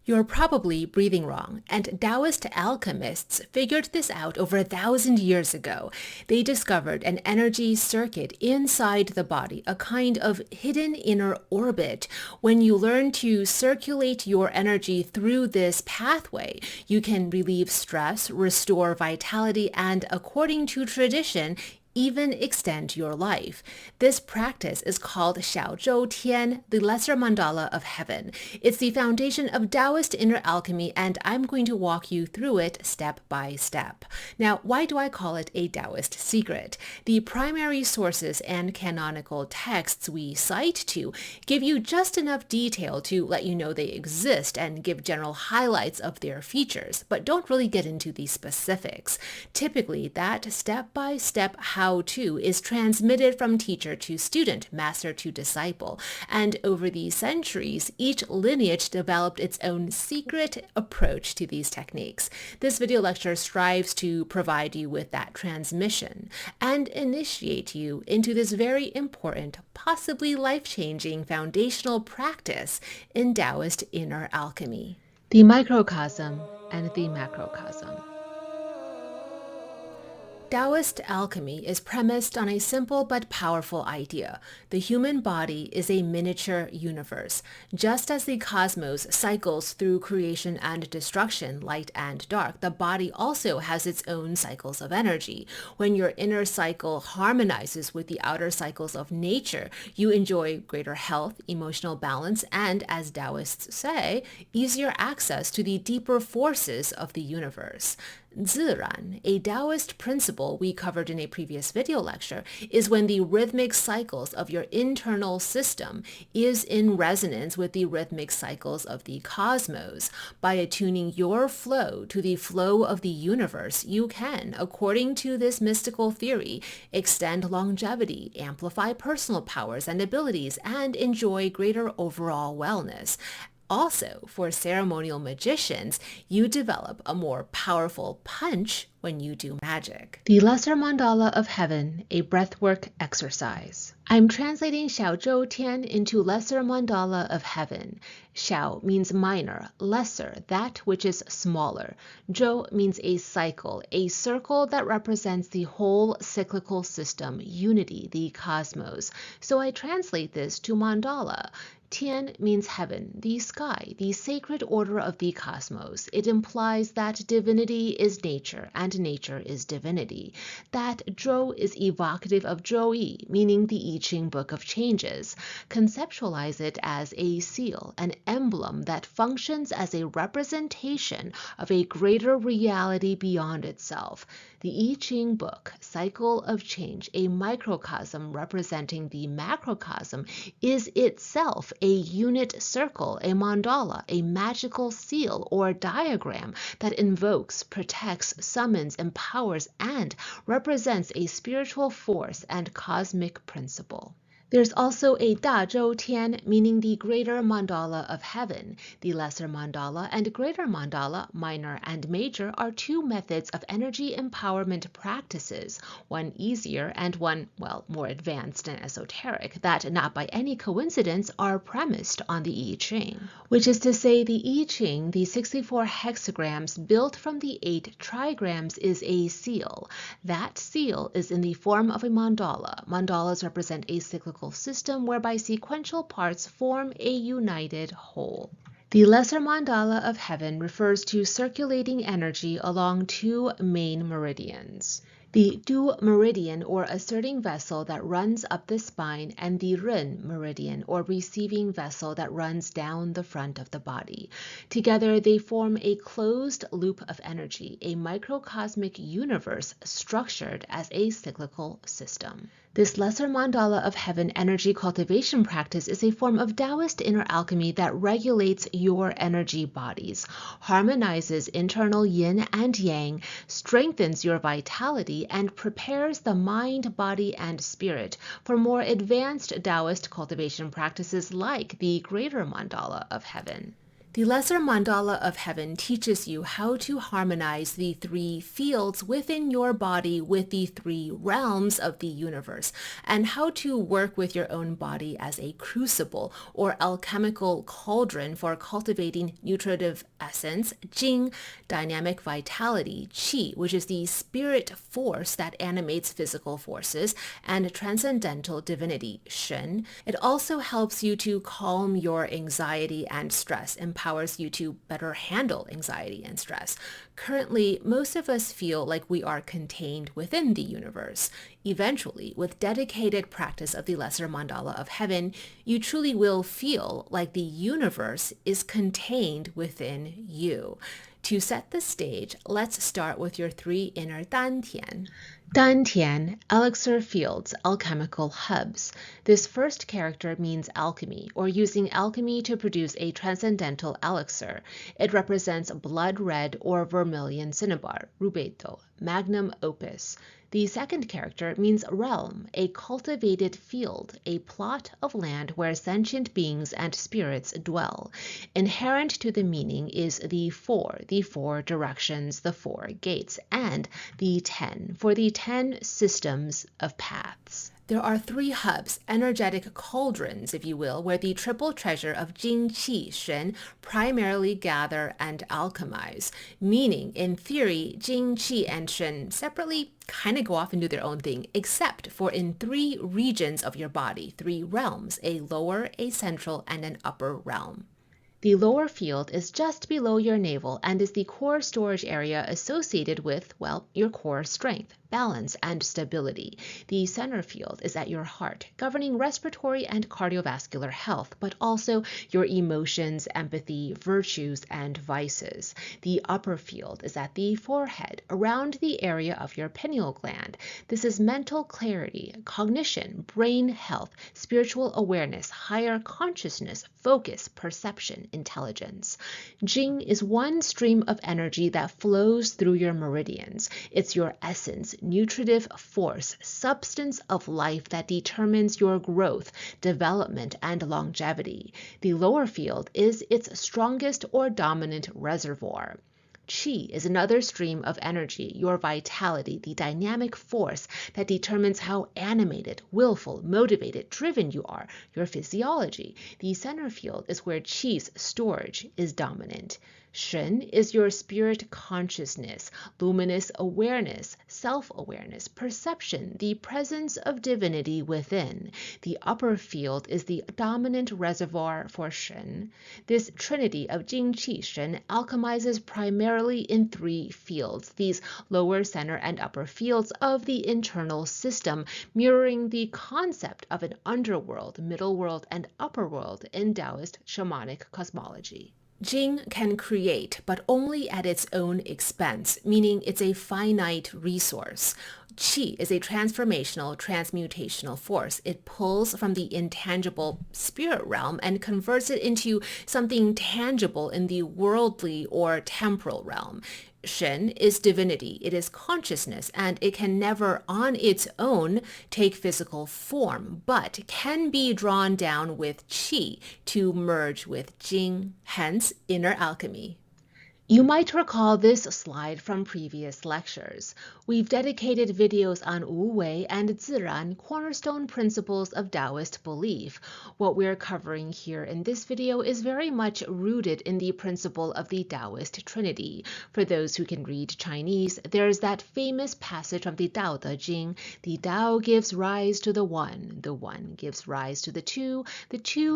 You're probably breathing wrong, and Taoist alchemists figured this out over 1,000 years ago. They discovered an energy circuit inside the body, a kind of hidden inner orbit. When you learn to circulate your energy through this pathway, you can relieve stress, restore vitality, and according to tradition, even extend your life. This practice is called Xiǎo Zhōu Tiān, the Lesser Mandala of Heaven. It's the foundation of Taoist inner alchemy, and I'm going to walk you through it step by step. Now, why do I call it a Taoist secret? The primary sources and canonical texts we cite to give you just enough detail to let you know they exist and give general highlights of their features, but don't really get into the specifics. Typically, that step-by-step how-to is transmitted from teacher to student, master to disciple, and over the centuries, each lineage developed its own secret approach to these techniques. This video lecture strives to provide you with that transmission and initiate you into this very important, possibly life-changing foundational practice in Taoist inner alchemy. The microcosm and the macrocosm. Taoist alchemy is premised on a simple but powerful idea. The human body is a miniature universe. Just as the cosmos cycles through creation and destruction, light and dark, the body also has its own cycles of energy. When your inner cycle harmonizes with the outer cycles of nature, you enjoy greater health, emotional balance, and, as Taoists say, easier access to the deeper forces of the universe. Ziran, a Taoist principle we covered in a previous video lecture, is when the rhythmic cycles of your internal system is in resonance with the rhythmic cycles of the cosmos. By attuning your flow to the flow of the universe, you can, according to this mystical theory, extend longevity, amplify personal powers and abilities, and enjoy greater overall wellness. Also, for ceremonial magicians, you develop a more powerful punch when you do magic. The Lesser Mandala of Heaven, a breathwork exercise. I'm translating Xiǎo Zhōu Tiān into Lesser Mandala of Heaven. Xiǎo means minor, lesser, that which is smaller. Zhou means a cycle, a circle that represents the whole cyclical system, unity, the cosmos. So I translate this to mandala. Tian means heaven, the sky, the sacred order of the cosmos. It implies that divinity is nature and nature is divinity. That Zhou is evocative of Zhou, meaning the I Ching Book of Changes. Conceptualize it as a seal, an emblem that functions as a representation of a greater reality beyond itself. The I Ching Book, Cycle of Change, a microcosm representing the macrocosm, is itself a unit circle, a mandala, a magical seal or diagram that invokes, protects, summons, empowers, and represents a spiritual force and cosmic principle. There's also a Dà Zhōu Tiān, meaning the Greater Mandala of Heaven. The Lesser Mandala and Greater Mandala, minor and major, are two methods of energy empowerment practices, one easier and one, more advanced and esoteric, that not by any coincidence are premised on the I Ching. Which is to say, the I Ching, the 64 hexagrams built from the 8 trigrams, is a seal. That seal is in the form of a mandala. Mandalas represent a cyclical system whereby sequential parts form a united whole. The Lesser Mandala of Heaven refers to circulating energy along two main meridians. The Du meridian, or asserting vessel that runs up the spine, and the Ren meridian, or receiving vessel that runs down the front of the body. Together they form a closed loop of energy, a microcosmic universe structured as a cyclical system. This Lesser Mandala of Heaven energy cultivation practice is a form of Taoist inner alchemy that regulates your energy bodies, harmonizes internal yin and yang, strengthens your vitality, and prepares the mind, body, and spirit for more advanced Taoist cultivation practices like the Greater Mandala of Heaven. The Lesser Mandala of Heaven teaches you how to harmonize the three fields within your body with the three realms of the universe, and how to work with your own body as a crucible or alchemical cauldron for cultivating nutritive essence, jing, dynamic vitality, qi, which is the spirit force that animates physical forces, and transcendental divinity, shen. It also helps you to calm your anxiety and stress, empowers you to better handle anxiety and stress. Currently, most of us feel like we are contained within the universe. Eventually, with dedicated practice of the Lesser Mandala of Heaven, you truly will feel like the universe is contained within you. To set the stage, let's start with your three inner dantian. Dantian, elixir fields, alchemical hubs. This first character means alchemy, or using alchemy to produce a transcendental elixir. It represents blood red or vermilion cinnabar, rubeto, magnum opus. The second character means realm, a cultivated field, a plot of land where sentient beings and spirits dwell. Inherent to the meaning is the four directions, the four gates, and the 10, for the 10 systems of paths. There are three hubs, energetic cauldrons, if you will, where the triple treasure of jing, qi, shen primarily gather and alchemize, meaning, in theory, jing, qi, and shen separately kind of go off and do their own thing, except for in three regions of your body, three realms, a lower, a central, and an upper realm. The lower field is just below your navel and is the core storage area associated with, well, your core strength, balance, and stability. The center field is at your heart, governing respiratory and cardiovascular health, but also your emotions, empathy, virtues, and vices. The upper field is at the forehead, around the area of your pineal gland. This is mental clarity, cognition, brain health, spiritual awareness, higher consciousness, focus, perception, intelligence. Jing is one stream of energy that flows through your meridians. It's your essence, nutritive force, substance of life that determines your growth, development, and longevity. The lower field is its strongest or dominant reservoir. Qi is another stream of energy, your vitality, the dynamic force that determines how animated, willful, motivated, driven you are, your physiology. The center field is where Qi's storage is dominant. Shen is your spirit consciousness, luminous awareness, self-awareness, perception, the presence of divinity within. The upper field is the dominant reservoir for Shen. This trinity of Jing, Qi, Shen alchemizes primarily in three fields, these lower, center, and upper fields of the internal system, mirroring the concept of an underworld, middle world, and upper world in Taoist shamanic cosmology. Jing can create, but only at its own expense, meaning it's a finite resource. Qi is a transformational, transmutational force. It pulls from the intangible spirit realm and converts it into something tangible in the worldly or temporal realm. Shen is divinity, it is consciousness, and it can never on its own take physical form, but can be drawn down with qi to merge with jing, hence inner alchemy. You might recall this slide from previous lectures. We've dedicated videos on Wu Wei and Ziran, cornerstone principles of Taoist belief. What we're covering here in this video is very much rooted in the principle of the Taoist Trinity. For those who can read Chinese, there's that famous passage of the Tao Te Ching, the Tao gives rise to the one gives rise to the two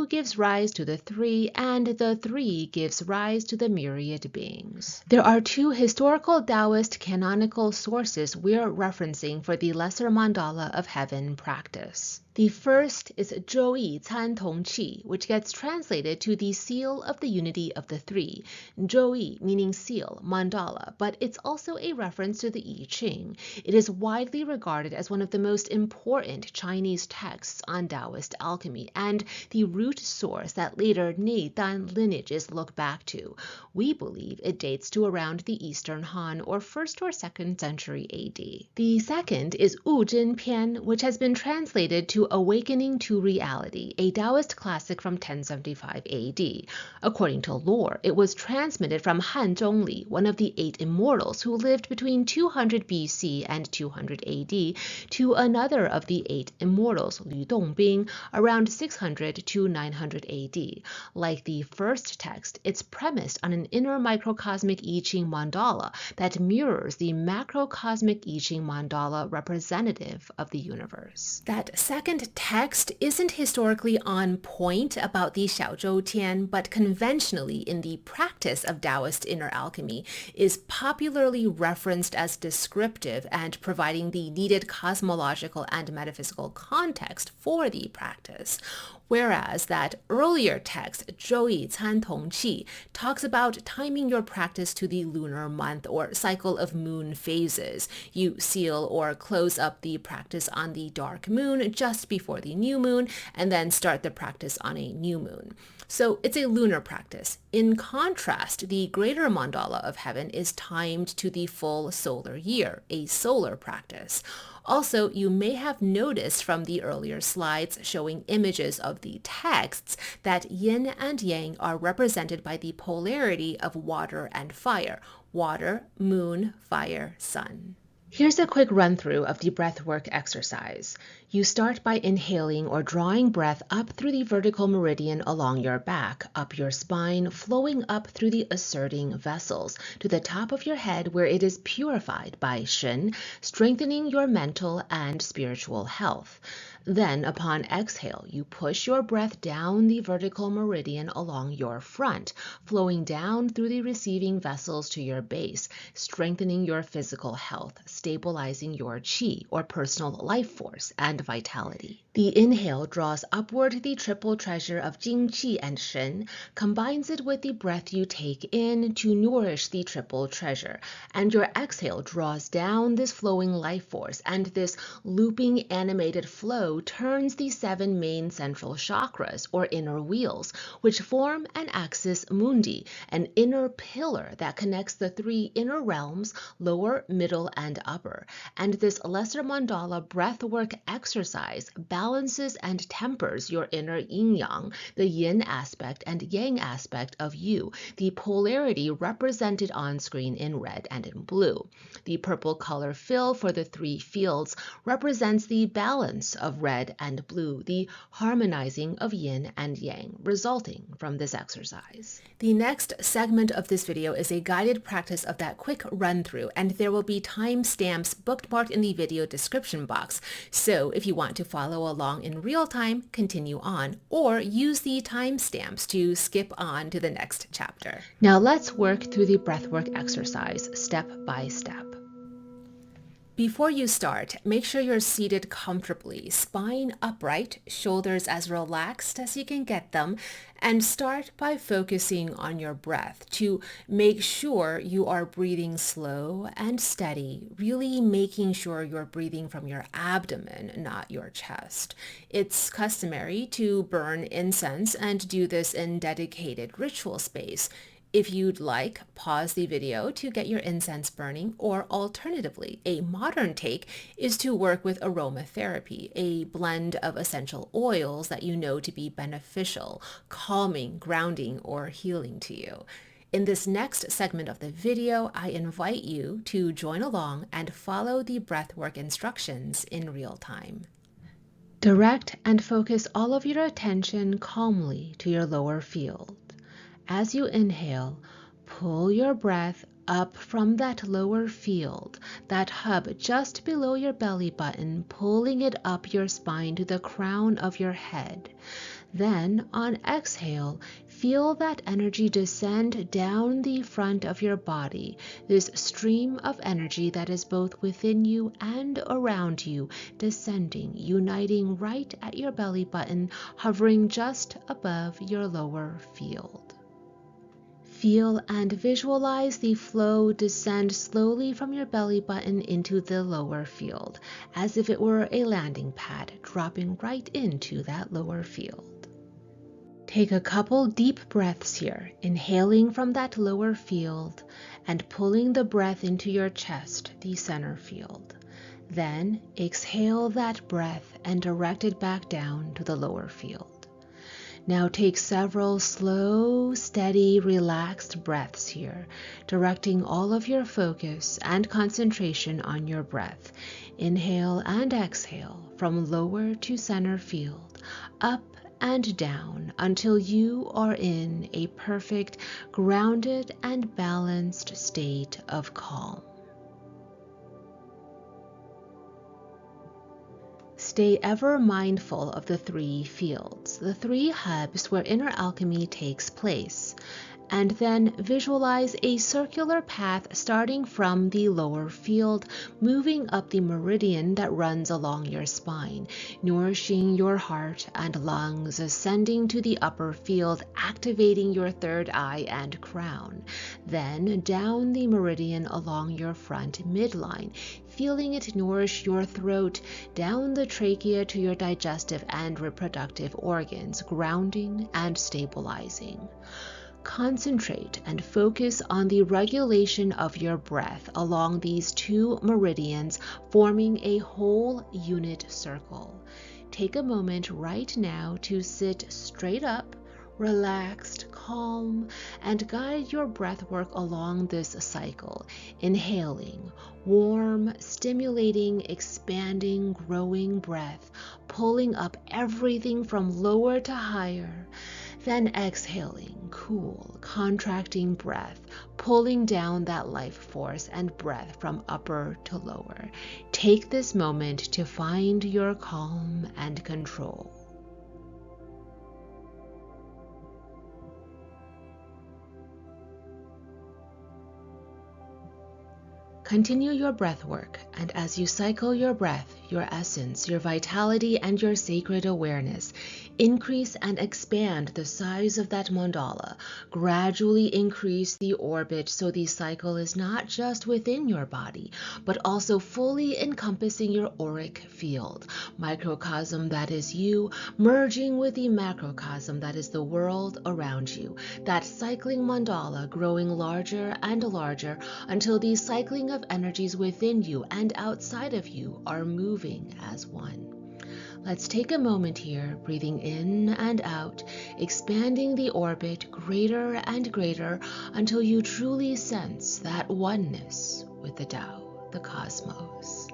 gives rise to the three, and the three gives rise to the myriad beings. There are two historical Taoist canonical sources we're referencing for the Lesser Mandala of Heaven practice. The first is Zhou Can Tong Qi, which gets translated to the seal of the unity of the three. Zhou meaning seal, mandala, but it's also a reference to the I Ching. It is widely regarded as one of the most important Chinese texts on Taoist alchemy and the root source that later Neidan lineages look back to. We believe it dates to around the Eastern Han or 1st or 2nd century AD. The second is Wu Zhen Pian, which has been translated to Awakening to Reality, a Taoist classic from 1075 AD. According to lore, it was transmitted from Han Zhongli, one of the 8 immortals who lived between 200 BC and 200 AD, to another of the 8 immortals, Lü Dongbing, around 600 to 900 AD. Like the first text, it's premised on an inner microcosmic I Ching mandala that mirrors the macrocosmic I Ching mandala representative of the universe. That second text isn't historically on point about the Xiǎo Zhōu Tiān, but conventionally in the practice of Taoist inner alchemy is popularly referenced as descriptive and providing the needed cosmological and metaphysical context for the practice. Whereas that earlier text, Zhou Yi Can Tong Qi, talks about timing your practice to the lunar month or cycle of moon phases. You seal or close up the practice on the dark moon just before the new moon, and then start the practice on a new moon. So it's a lunar practice. In contrast, the Greater Mandala of Heaven is timed to the full solar year, a solar practice. Also, you may have noticed from the earlier slides showing images of the texts that yin and yang are represented by the polarity of water and fire. Water, moon, fire, sun. Here's a quick run-through of the breathwork exercise. You start by inhaling or drawing breath up through the vertical meridian along your back, up your spine, flowing up through the asserting vessels to the top of your head where it is purified by shen, strengthening your mental and spiritual health. Then, upon exhale, you push your breath down the vertical meridian along your front, flowing down through the receiving vessels to your base, strengthening your physical health, stabilizing your qi, or personal life force, and vitality. The inhale draws upward the triple treasure of jing, qi, and shen, combines it with the breath you take in to nourish the triple treasure, and your exhale draws down this flowing life force, and this looping animated flow turns the 7 main central chakras, or inner wheels, which form an axis mundi, an inner pillar that connects the 3 inner realms, lower, middle, and upper. And this lesser mandala breathwork exercise balances and tempers your inner yin-yang, the yin aspect and yang aspect of you, the polarity represented on screen in red and in blue. The purple color fill for the 3 fields represents the balance of red and blue, the harmonizing of yin and yang, resulting from this exercise. The next segment of this video is a guided practice of that quick run-through, and there will be timestamps bookmarked in the video description box. So if you want to follow along in real time, continue on, or use the timestamps to skip on to the next chapter. Now let's work through the breathwork exercise step by step. Before you start, make sure you're seated comfortably, spine upright, shoulders as relaxed as you can get them, and start by focusing on your breath to make sure you are breathing slow and steady, really making sure you're breathing from your abdomen, not your chest. It's customary to burn incense and do this in dedicated ritual space. If you'd like, pause the video to get your incense burning, or alternatively, a modern take is to work with aromatherapy, a blend of essential oils that you know to be beneficial, calming, grounding, or healing to you. In this next segment of the video, I invite you to join along and follow the breathwork instructions in real time. Direct and focus all of your attention calmly to your lower field. As you inhale, pull your breath up from that lower field, that hub just below your belly button, pulling it up your spine to the crown of your head. Then, on exhale, feel that energy descend down the front of your body, this stream of energy that is both within you and around you, descending, uniting right at your belly button, hovering just above your lower field. Feel and visualize the flow descend slowly from your belly button into the lower field, as if it were a landing pad, dropping right into that lower field. Take a couple deep breaths here, inhaling from that lower field and pulling the breath into your chest, the center field. Then exhale that breath and direct it back down to the lower field. Now take several slow, steady, relaxed breaths here, directing all of your focus and concentration on your breath. Inhale and exhale from lower to center field, up and down until you are in a perfect, grounded and balanced state of calm. Stay ever mindful of the three fields, the three hubs where inner alchemy takes place, and then visualize a circular path starting from the lower field, moving up the meridian that runs along your spine, nourishing your heart and lungs, ascending to the upper field, activating your third eye and crown, then down the meridian along your front midline, feeling it nourish your throat, down the trachea to your digestive and reproductive organs, grounding and stabilizing. Concentrate and focus on the regulation of your breath along these two meridians, forming a whole unit circle. Take a moment right now to sit straight up, relaxed, calm, and guide your breath work along this cycle, inhaling, warm, stimulating, expanding, growing breath, pulling up everything from lower to higher. Then exhaling, cool, contracting breath, pulling down that life force and breath from upper to lower. Take this moment to find your calm and control. Continue your breath work, and as you cycle your breath, your essence, your vitality, and your sacred awareness, increase and expand the size of that mandala. Gradually increase the orbit so the cycle is not just within your body, but also fully encompassing your auric field. Microcosm, that is you, merging with the macrocosm, that is the world around you. That cycling mandala growing larger and larger until the cycling of energies within you and outside of you are moving as one. Let's take a moment here, breathing in and out, expanding the orbit greater and greater until you truly sense that oneness with the Tao, the cosmos.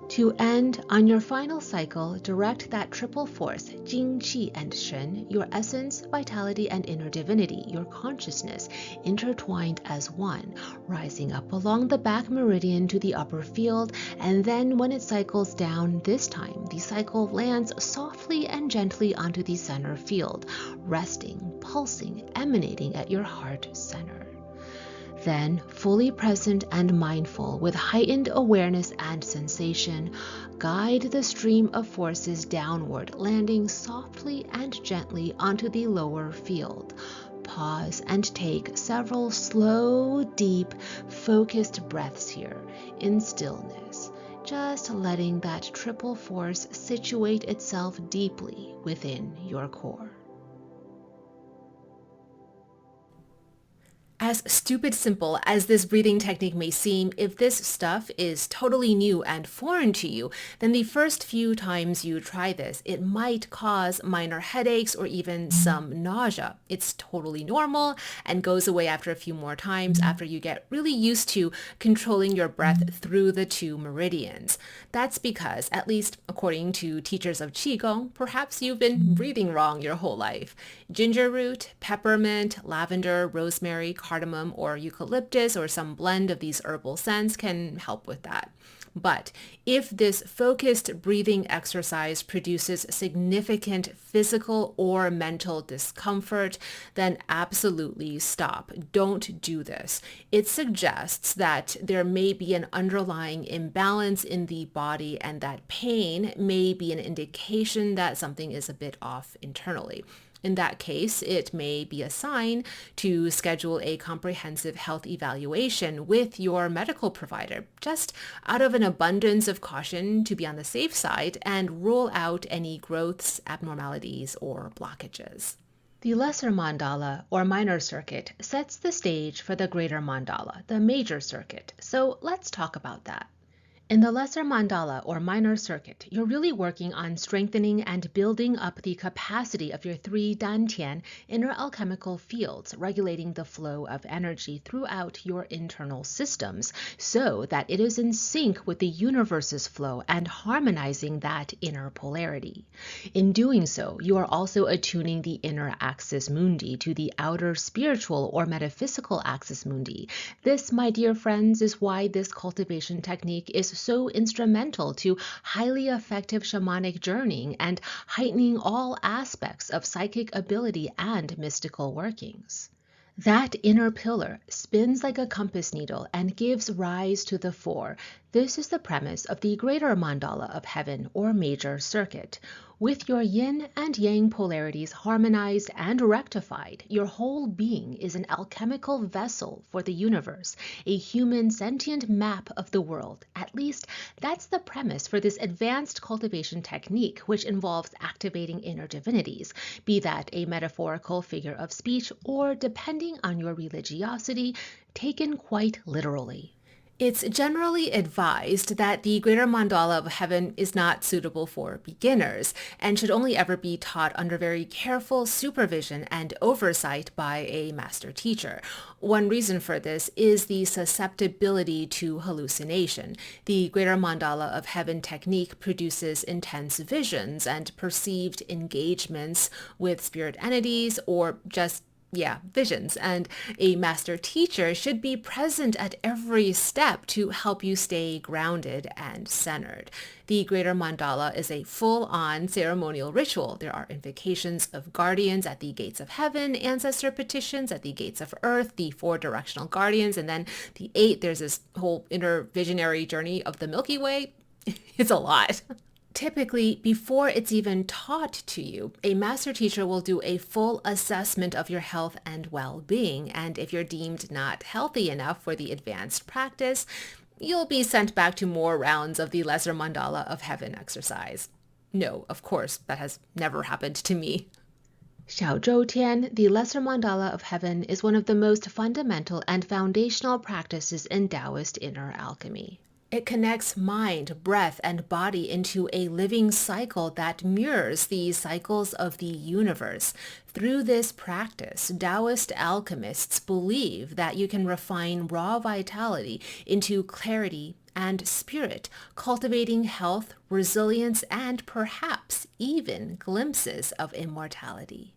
To end, on your final cycle, direct that triple force, jing, qi, and shen, your essence, vitality, and inner divinity, your consciousness, intertwined as one, rising up along the back meridian to the upper field, and then when it cycles down, this time, the cycle lands softly and gently onto the center field, resting, pulsing, emanating at your heart center. Then, fully present and mindful with heightened awareness and sensation, guide the stream of forces downward, landing softly and gently onto the lower field. Pause and take several slow, deep, focused breaths here in stillness, just letting that triple force situate itself deeply within your core. As stupid simple as this breathing technique may seem, if this stuff is totally new and foreign to you, then the first few times you try this, it might cause minor headaches or even some nausea. It's totally normal and goes away after a few more times after you get really used to controlling your breath through the two meridians. That's because, at least according to teachers of Qigong, perhaps you've been breathing wrong your whole life. Ginger root, peppermint, lavender, rosemary, cardamom, or eucalyptus, or some blend of these herbal scents can help with that. But if this focused breathing exercise produces significant physical or mental discomfort, then absolutely stop. Don't do this. It suggests that there may be an underlying imbalance in the body, and that pain may be an indication that something is a bit off internally. In that case, it may be a sign to schedule a comprehensive health evaluation with your medical provider, just out of an abundance of caution to be on the safe side and rule out any growths, abnormalities, or blockages. The Lesser Mandala, or minor circuit, sets the stage for the Greater Mandala, the major circuit, so let's talk about that. In the Lesser Mandala, or minor circuit, you're really working on strengthening and building up the capacity of your three dantian inner alchemical fields, regulating the flow of energy throughout your internal systems so that it is in sync with the universe's flow and harmonizing that inner polarity. In doing so, you are also attuning the inner axis mundi to the outer spiritual or metaphysical axis mundi. This, my dear friends, is why this cultivation technique is so instrumental to highly effective shamanic journeying and heightening all aspects of psychic ability and mystical workings. That inner pillar spins like a compass needle and gives rise to the four. This is the premise of the Greater Mandala of Heaven, or major circuit. With your yin and yang polarities harmonized and rectified, your whole being is an alchemical vessel for the universe, a human sentient map of the world. At least, that's the premise for this advanced cultivation technique, which involves activating inner divinities, be that a metaphorical figure of speech or, depending on your religiosity, taken quite literally. It's generally advised that the Greater Mandala of Heaven is not suitable for beginners and should only ever be taught under very careful supervision and oversight by a master teacher. One reason for this is the susceptibility to hallucination. The Greater Mandala of Heaven technique produces intense visions and perceived engagements with spirit entities or just visions, and a master teacher should be present at every step to help you stay grounded and centered. The Greater Mandala is a full-on ceremonial ritual. There are invocations of guardians at the gates of heaven, ancestor petitions at the gates of earth, the 4 directional guardians, and then the 8, there's this whole inner visionary journey of the Milky Way. It's a lot. Typically, before it's even taught to you, a master teacher will do a full assessment of your health and well-being, and if you're deemed not healthy enough for the advanced practice, you'll be sent back to more rounds of the Lesser Mandala of Heaven exercise. No, of course, that has never happened to me. Xiǎo Zhōu Tiān, the Lesser Mandala of Heaven, is one of the most fundamental and foundational practices in Taoist inner alchemy. It connects mind, breath, and body into a living cycle that mirrors the cycles of the universe. Through this practice, Taoist alchemists believe that you can refine raw vitality into clarity and spirit, cultivating health, resilience, and perhaps even glimpses of immortality.